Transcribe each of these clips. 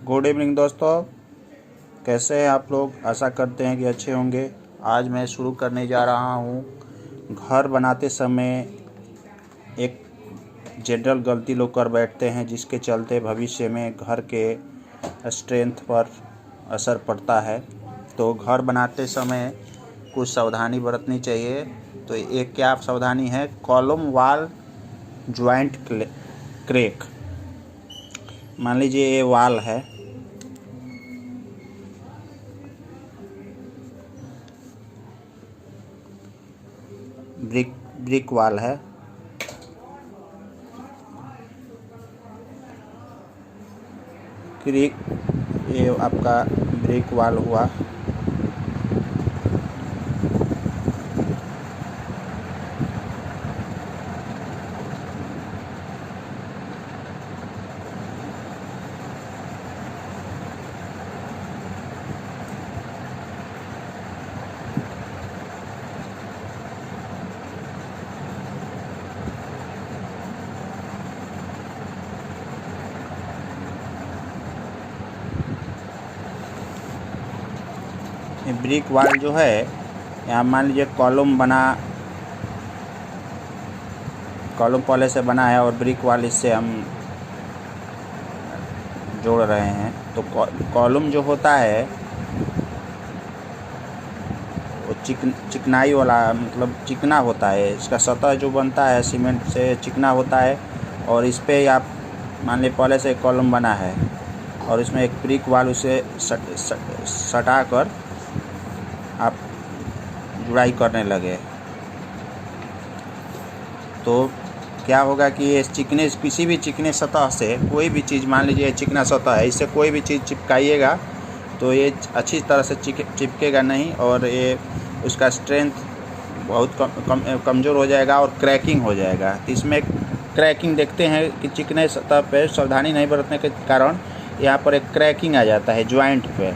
Good evening दोस्तों, कैसे हैं आप लोग। आशा करते हैं कि अच्छे होंगे। आज मैं शुरू करने जा रहा हूँ। घर बनाते समय एक जनरल गलती लोग कर बैठते हैं, जिसके चलते भविष्य में घर के स्ट्रेंथ पर असर पड़ता है। तो घर बनाते समय कुछ सावधानी बरतनी चाहिए। तो एक क्या सावधानी है, कॉलम वाल ज्वाइंट क्रैक। मान लीजिए ये वाल है, ब्रिक वाल है। क्रिक ये आपका ब्रिक वाल हुआ। ब्रिक वाल जो है, यहाँ मान लीजिए कॉलम पहले से बना है और ब्रिक वाल इससे हम जोड़ रहे हैं। तो कॉलम जो होता है वो चिकनाई वाला, मतलब चिकना होता है। इसका सतह जो बनता है सीमेंट से चिकना होता है। और इस पे आप मान लीजिए पहले से एक कॉलम बना है और इसमें एक ब्रिक वाल उसे सटा कर आप जुड़ाई करने लगे, तो क्या होगा कि ये किसी भी चिकने सतह से कोई भी चीज़, मान लीजिए चिकना सतह है, इससे कोई भी चीज़ चिपकाइएगा तो ये अच्छी तरह से चिपकेगा नहीं और ये उसका स्ट्रेंथ बहुत कमज़ोर हो जाएगा और क्रैकिंग हो जाएगा। तो इसमें क्रैकिंग देखते हैं कि चिकने सतह पे सावधानी नहीं बरतने के कारण यहाँ पर एक क्रैकिंग आ जाता है ज्वाइंट पे।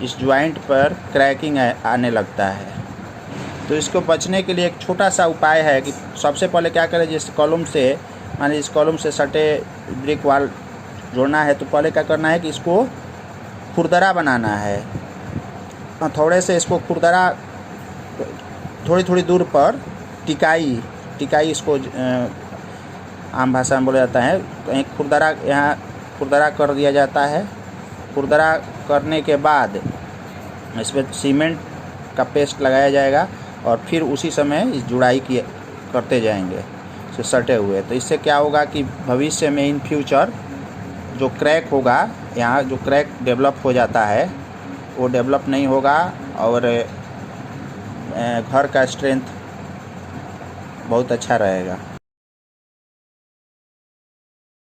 इस ज्वाइंट पर क्रैकिंग आने लगता है। तो इसको बचने के लिए एक छोटा सा उपाय है कि सबसे पहले क्या करें, जिस कॉलम से मान लीजिए इस कॉलम से सटे ब्रिक वाल जोड़ना है, तो पहले क्या करना है कि इसको खुरदरा बनाना है। थोड़े से इसको खुरदरा, थोड़ी दूर पर टिकाई इसको आम भाषा में बोला जाता है। कहीं खुरदरा, यहाँ खुरदरा कर दिया जाता है। खुरदरा करने के बाद इसमें सीमेंट का पेस्ट लगाया जाएगा और फिर उसी समय इस जुड़ाई करते जाएंगे से सटे हुए। तो इससे क्या होगा कि भविष्य में इन फ्यूचर जो क्रैक होगा, यहाँ जो क्रैक डेवलप हो जाता है वो डेवलप नहीं होगा और घर का स्ट्रेंथ बहुत अच्छा रहेगा।